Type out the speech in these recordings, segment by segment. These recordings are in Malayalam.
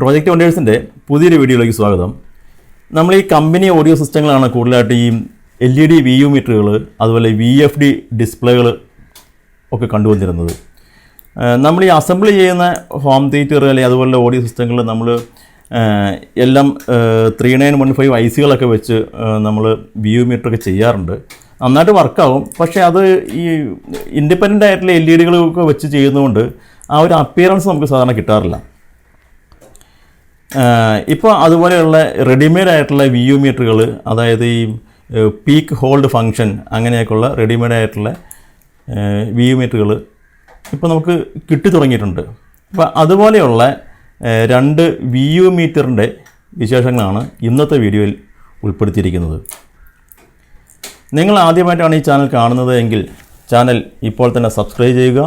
പ്രോജക്റ്റ് ഓണ്ടേഴ്സിൻ്റെ പുതിയൊരു വീഡിയോയിലേക്ക് സ്വാഗതം. നമ്മൾ ഈ കമ്പനി ഓഡിയോ സിസ്റ്റങ്ങളാണ് കൂടുതലായിട്ട് ഈ LED VU മീറ്ററുകൾ അതുപോലെ VFD ഡിസ്പ്ലേകൾ ഒക്കെ കണ്ടുവന്നിരുന്നത്. നമ്മൾ ഈ അസംബിൾ ചെയ്യുന്ന ഹോം തിയേറ്റർ അല്ലെങ്കിൽ അതുപോലെ ഓഡിയോ സിസ്റ്റങ്ങൾ നമ്മൾ എല്ലാം 3915 ICകളൊക്കെ വെച്ച് നമ്മൾ VU മീറ്ററൊക്കെ ചെയ്യാറുണ്ട്. നന്നായിട്ട് വർക്കാവും. പക്ഷേ അത് ഈ ഇൻഡിപെൻഡൻ്റ് ആയിട്ടുള്ള LEDകളൊക്കെ വെച്ച് ചെയ്യുന്നതുകൊണ്ട് ആ ഒരു അപ്പിയറൻസ് നമുക്ക് സാധാരണ കിട്ടാറില്ല. ഇപ്പോൾ അതുപോലെയുള്ള റെഡിമെയ്ഡ് ആയിട്ടുള്ള VU മീറ്ററുകൾ, അതായത് ഈ പീക്ക് ഹോൾഡ് ഫങ്ഷൻ അങ്ങനെയൊക്കെയുള്ള റെഡിമെയ്ഡ് ആയിട്ടുള്ള VU മീറ്ററുകൾ ഇപ്പോൾ നമുക്ക് കിട്ടി തുടങ്ങിയിട്ടുണ്ട്. അപ്പോൾ അതുപോലെയുള്ള 2 VU മീറ്ററിൻ്റെ വിശേഷങ്ങളാണ് ഇന്നത്തെ വീഡിയോയിൽ ഉൾപ്പെടുത്തിയിരിക്കുന്നത്. നിങ്ങൾ ആദ്യമായിട്ടാണ് ഈ ചാനൽ കാണുന്നത് എങ്കിൽ ചാനൽ ഇപ്പോൾ തന്നെ സബ്സ്ക്രൈബ് ചെയ്യുക.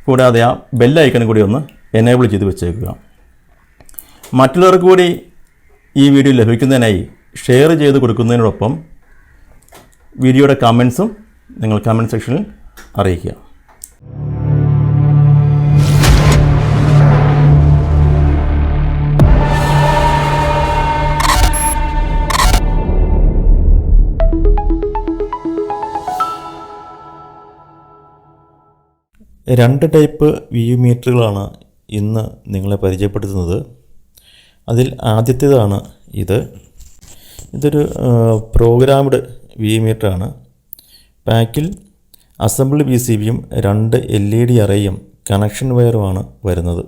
കൂടാതെ ആ ബെല്ലൈക്കൺ കൂടി ഒന്ന് എനേബിൾ ചെയ്ത് വെച്ചേക്കുക. മറ്റുള്ളവർക്ക് കൂടി ഈ വീഡിയോ ലഭിക്കുന്നതിനായി ഷെയർ ചെയ്ത് കൊടുക്കുന്നതിനോടൊപ്പം വീഡിയോയുടെ കമൻസും നിങ്ങൾ കമൻറ്റ് സെക്ഷനിൽ അറിയിക്കുക. രണ്ട് ടൈപ്പ് VU മീറ്ററുകളാണ് ഇന്ന് നിങ്ങളെ പരിചയപ്പെടുത്തുന്നത്. അതിൽ ആദ്യത്തേതാണ് ഇതൊരു പ്രോഗ്രാംഡ് VU മീറ്ററാണ്. പാക്കിൽ അസംബിൾ PCBയും 2 LED അറേയും കണക്ഷൻ വയറുമാണ് വരുന്നത്.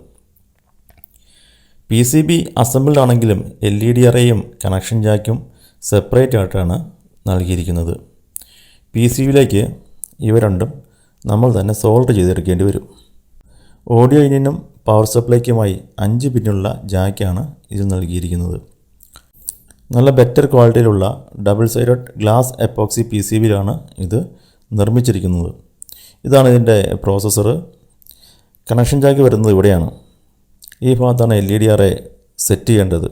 PCB അസംബിൾഡ് ആണെങ്കിലും LED അറേയും കണക്ഷൻ ജാക്കും സെപ്പറേറ്റ് ആയിട്ടാണ് നൽകിയിരിക്കുന്നത്. PCBയിലേക്ക് ഇവ രണ്ടും നമ്മൾ തന്നെ സോൾഡർ ചെയ്തെടുക്കേണ്ടി വരും. ഓഡിയോ ഇനിനും പവർ സപ്ലൈക്കുമായി 5 പിന്നുള്ള ജാക്കാണ് ഇത് നൽകിയിരിക്കുന്നത്. നല്ല ബെറ്റർ ക്വാളിറ്റിയിലുള്ള ഡബിൾ സൈഡഡ് ഗ്ലാസ് എപ്പോക്സി PCBയിലാണ് ഇത് നിർമ്മിച്ചിരിക്കുന്നത്. ഇതാണ് ഇതിൻ്റെ പ്രോസസ്സർ. കണക്ഷൻ ജാക്ക് വരുന്നത് ഇവിടെയാണ്. ഈ ഭാഗത്താണ് LED അറേ സെറ്റ് ചെയ്യേണ്ടത്.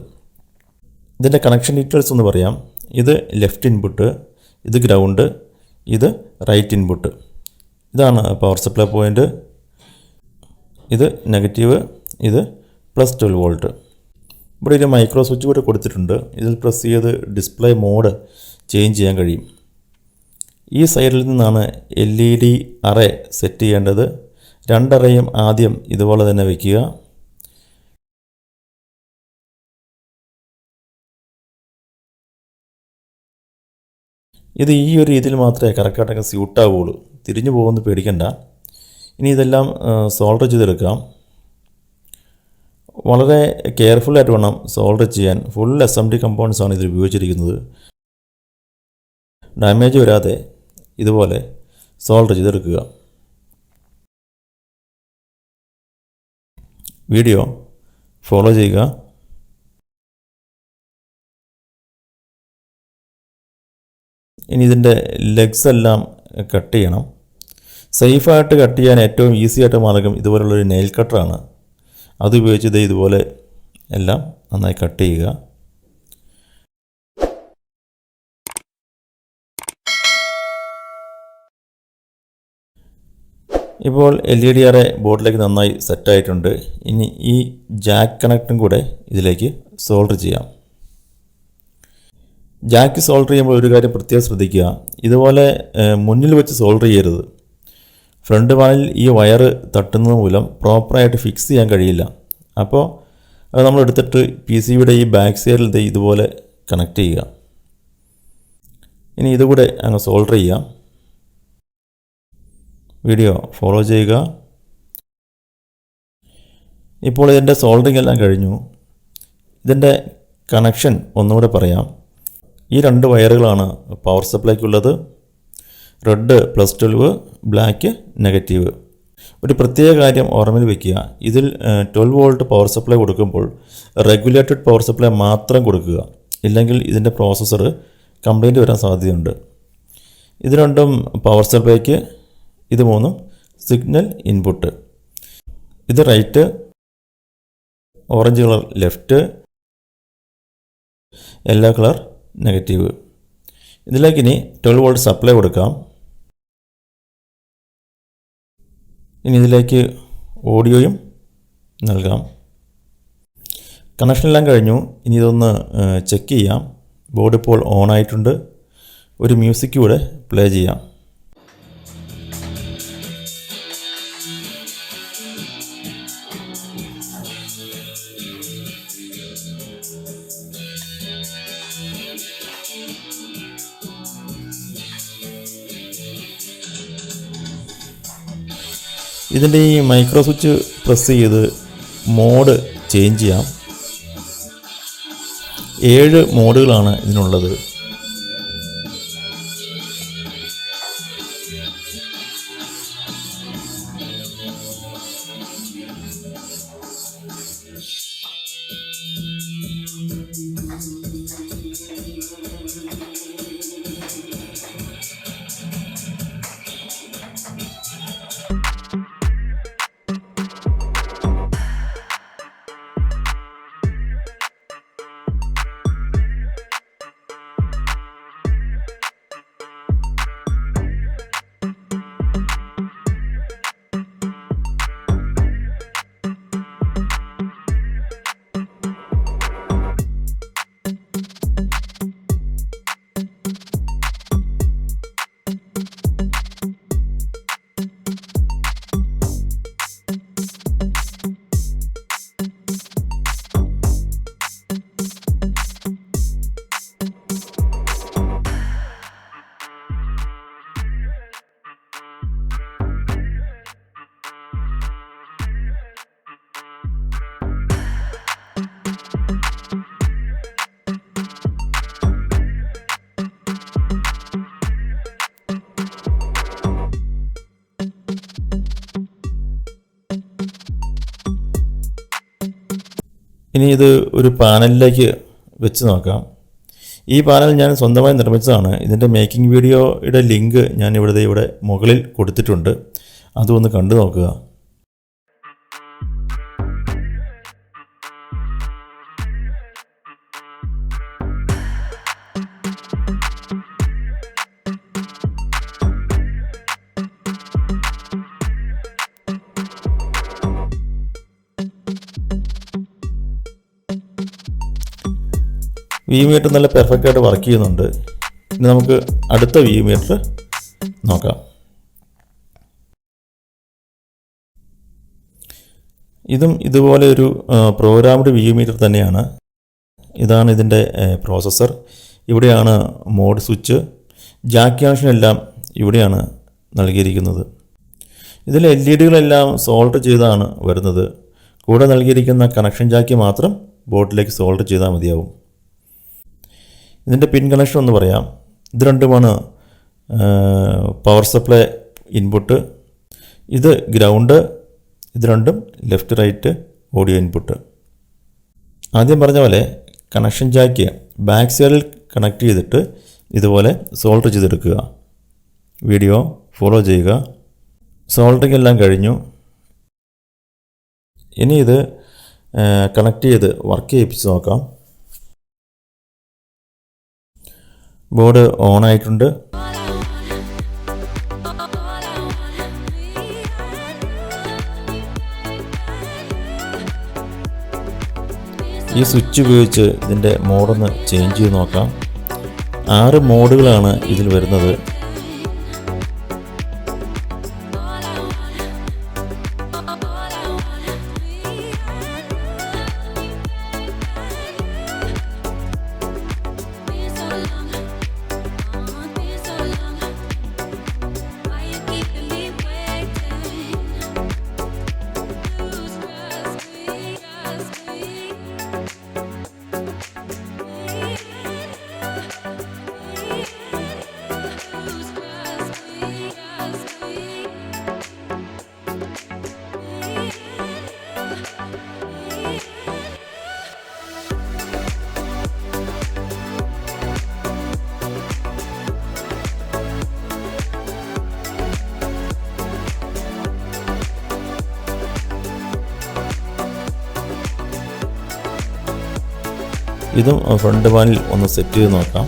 ഇതിൻ്റെ കണക്ഷൻ ഡീറ്റെയിൽസ് ഒന്ന് പറയാം. ഇത് ലെഫ്റ്റ് ഇൻപുട്ട്, ഇത് ഗ്രൗണ്ട്, ഇത് റൈറ്റ് ഇൻപുട്ട്. ഇതാണ് പവർ സപ്ലൈ പോയിൻ്റ്. ഇത് നെഗറ്റീവ്, ഇത് +12 വോൾട്ട്. ഇവിടെ ഒരു മൈക്രോ സ്വിച്ച് കൂടെ കൊടുത്തിട്ടുണ്ട്. ഇതിൽ പ്രസ് ചെയ്ത് ഡിസ്പ്ലേ മോഡ് ചേഞ്ച് ചെയ്യാൻ കഴിയും. ഈ സൈഡിൽ നിന്നാണ് LED അറേ സെറ്റ് ചെയ്യേണ്ടത്. 2 അറേയും ആദ്യം ഇതുപോലെ തന്നെ വയ്ക്കുക. ഇത് ഈ ഒരു രീതിയിൽ മാത്രമേ കറക്റ്റായിട്ടൊക്കെ സ്യൂട്ടാവുള്ളൂ. തിരിഞ്ഞു പോകുമെന്ന് പേടിക്കണ്ട. ഇനി ഇതെല്ലാം സോൾഡർ ചെയ്തെടുക്കാം. വളരെ കെയർഫുള്ളായിട്ട് വേണം സോൾഡർ ചെയ്യാൻ. ഫുൾ അസംബ്ലി കമ്പോണൻസ് ആണ് ഇതിൽ ഉപയോഗിച്ചിരിക്കുന്നത്. ഡാമേജ് വരാതെ ഇതുപോലെ സോൾഡർ ചെയ്തെടുക്കുക. വീഡിയോ ഫോളോ ചെയ്യുക. ഇനി ഇതിൻ്റെ ലെഗ്സ് എല്ലാം കട്ട് ചെയ്യണം. സേഫായിട്ട് കട്ട് ചെയ്യാൻ ഏറ്റവും ഈസി ആയിട്ട് മാർഗം ഇതുപോലുള്ളൊരു നെയിൽ കട്ടറാണ്. അത് ഉപയോഗിച്ച് ഇതുപോലെ എല്ലാം നന്നായി കട്ട് ചെയ്യുക. ഇപ്പോൾ LED അറേ ബോർഡിലേക്ക് നന്നായി സെറ്റായിട്ടുണ്ട്. ഇനി ഈ ജാക്ക് കണക്റ്റും കൂടെ ഇതിലേക്ക് സോൾഡർ ചെയ്യാം. ജാക്ക് സോൾഡർ ചെയ്യുമ്പോൾ ഒരു കാര്യം പ്രത്യേകം ശ്രദ്ധിക്കുക. ഇതുപോലെ മുന്നിൽ വെച്ച് സോൾഡർ ചെയ്യരുത്. ഫ്രണ്ട് പാനലിൽ ഈ വയർ തട്ടുന്നത് മൂലം പ്രോപ്പറായിട്ട് ഫിക്സ് ചെയ്യാൻ കഴിയില്ല. അപ്പോൾ അത് നമ്മൾ എടുത്തിട്ട് PCBയുടെ ഈ ബാക്ക് സൈഡിൽ ഇതുപോലെ കണക്ട് ചെയ്യുക. ഇനി ഇതുകൂടെ അങ്ങ് സോൾഡർ ചെയ്യാം. വീഡിയോ ഫോളോ ചെയ്യുക. ഇപ്പോൾ ഇതിൻ്റെ സോൾഡറിങ് എല്ലാം കഴിഞ്ഞു. ഇതിൻ്റെ കണക്ഷൻ ഒന്നുകൂടെ പറയാം. ഈ 2 വയറുകളാണ് പവർ സപ്ലൈക്കുള്ളത്. Red +12, black negative. ഒരു പ്രത്യേക കാര്യം ഓർമ്മയിൽ വയ്ക്കുക. ഇതിൽ 12 വോൾട്ട് പവർ സപ്ലൈ കൊടുക്കുമ്പോൾ റെഗുലേറ്റഡ് പവർ സപ്ലൈ മാത്രം കൊടുക്കുക. ഇല്ലെങ്കിൽ ഇതിൻ്റെ പ്രോസസ്സർ കംപ്ലൈൻറ്റ് വരാൻ സാധ്യതയുണ്ട്. ഇത് രണ്ടും പവർ സപ്ലൈക്ക്, ഇത് 3 സിഗ്നൽ ഇൻപുട്ട്. ഇത് right, orange colour left, yellow colour negative. ഇതിലേക്ക് ഇനി 12 വോൾട്ട് സപ്ലൈ കൊടുക്കാം. ഇനി ഇതിലേക്ക് ഓഡിയോയും നൽകാം. കണക്ഷനെല്ലാം കഴിഞ്ഞു. ഇനി ഇതൊന്ന് ചെക്ക് ചെയ്യാം. ബോർഡ് ഇപ്പോൾ ഓൺ ആയിട്ടുണ്ട്. ഒരു മ്യൂസിക് കൂടെ പ്ലേ ചെയ്യാം. ഇതിൻ്റെ ഈ മൈക്രോ സ്വിച്ച് പ്രസ് ചെയ്ത് മോഡ് ചേഞ്ച് ചെയ്യാം. 7 മോഡുകളാണ് ഇതിനുള്ളത്. ഇനി ഇത് ഒരു പാനലിലേക്ക് വെച്ച് നോക്കാം. ഈ പാനൽ ഞാൻ സ്വന്തമായി നിർമ്മിച്ചതാണ്. ഇതിൻ്റെ മേക്കിംഗ് വീഡിയോയുടെ ലിങ്ക് ഞാൻ ഇവിടെ മുകളിൽ കൊടുത്തിട്ടുണ്ട്. അതൊന്ന് കണ്ടു നോക്കുക. VMeter നല്ല പെർഫെക്റ്റായിട്ട് വർക്ക് ചെയ്യുന്നുണ്ട്. ഇനി നമുക്ക് അടുത്ത VMeter നോക്കാം. ഇതും ഇതുപോലെ ഒരു പ്രോഗ്രാംഡ് VMeter തന്നെയാണ്. ഇതാണ് ഇതിൻ്റെ പ്രോസസ്സർ. ഇവിടെയാണ് മോഡ് സ്വിച്ച്, ജാക്ക് കണക്ഷൻ എല്ലാം ഇവിടെയാണ് നൽകിയിരിക്കുന്നത്. ഇതിൽ LED-കളെല്ലാം സോൾഡർ ചെയ്താണ് വരുന്നത്. കൂടെ നൽകിയിരിക്കുന്ന കണക്ഷൻ ജാക്ക് മാത്രം ബോർഡിലേക്ക് സോൾഡർ ചെയ്താൽ മതിയാവും. ഇതിൻ്റെ പിൻ കണക്ഷൻ ഒന്ന് പറയാം. ഇത് രണ്ടുമാണ് പവർ സപ്ലൈ ഇൻപുട്ട്. ഇത് ഗ്രൗണ്ട്. ഇത് രണ്ടും ലെഫ്റ്റ് റൈറ്റ് ഓഡിയോ ഇൻപുട്ട്. ആദ്യം പറഞ്ഞ പോലെ കണക്ഷൻ ജാക്ക് ബാക്ക് സൈഡിൽ കണക്ട് ചെയ്തിട്ട് ഇതുപോലെ സോൾഡർ ചെയ്തെടുക്കുക. വീഡിയോ ഫോളോ ചെയ്യുക. സോൾഡറിങ് എല്ലാം കഴിഞ്ഞു. ഇനി ഇത് കണക്ട് ചെയ്ത് വർക്ക് ചെയ്യിപ്പിച്ച് നോക്കാം. ബോർഡ് ഓൺ ആയിട്ടുണ്ട്. ഈ സ്വിച്ച് ഉപയോഗിച്ച് ഇതിൻ്റെ മോഡൊന്ന് ചേഞ്ച് ചെയ്ത് നോക്കാം. 6 മോഡുകളാണ് ഇതിൽ വരുന്നത്. ഇതും ഫ്രണ്ട് പാനൽ ഒന്ന് സെറ്റ് ചെയ്ത് നോക്കാം.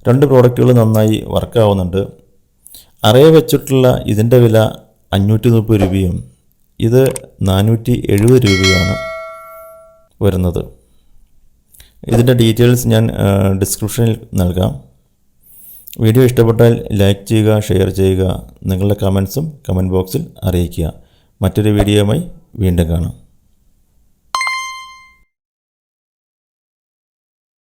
രണ്ട് പ്രോഡക്റ്റുകൾ നന്നായി വർക്കാവുന്നുണ്ട്. അറേ വെച്ചിട്ടുള്ള ഇതിൻ്റെ വില 530 രൂപയും ഇത് 470 രൂപയാണ് വരുന്നത്. ഇതിൻ്റെ ഡീറ്റെയിൽസ് ഞാൻ ഡിസ്ക്രിപ്ഷനിൽ നൽകാം. വീഡിയോ ഇഷ്ടപ്പെട്ടാൽ ലൈക്ക് ചെയ്യുക, ഷെയർ ചെയ്യുക. നിങ്ങളുടെ കമൻസും കമൻറ്റ് ബോക്സിൽ അറിയിക്കുക. മറ്റൊരു വീഡിയോയുമായി വീണ്ടും കാണാം.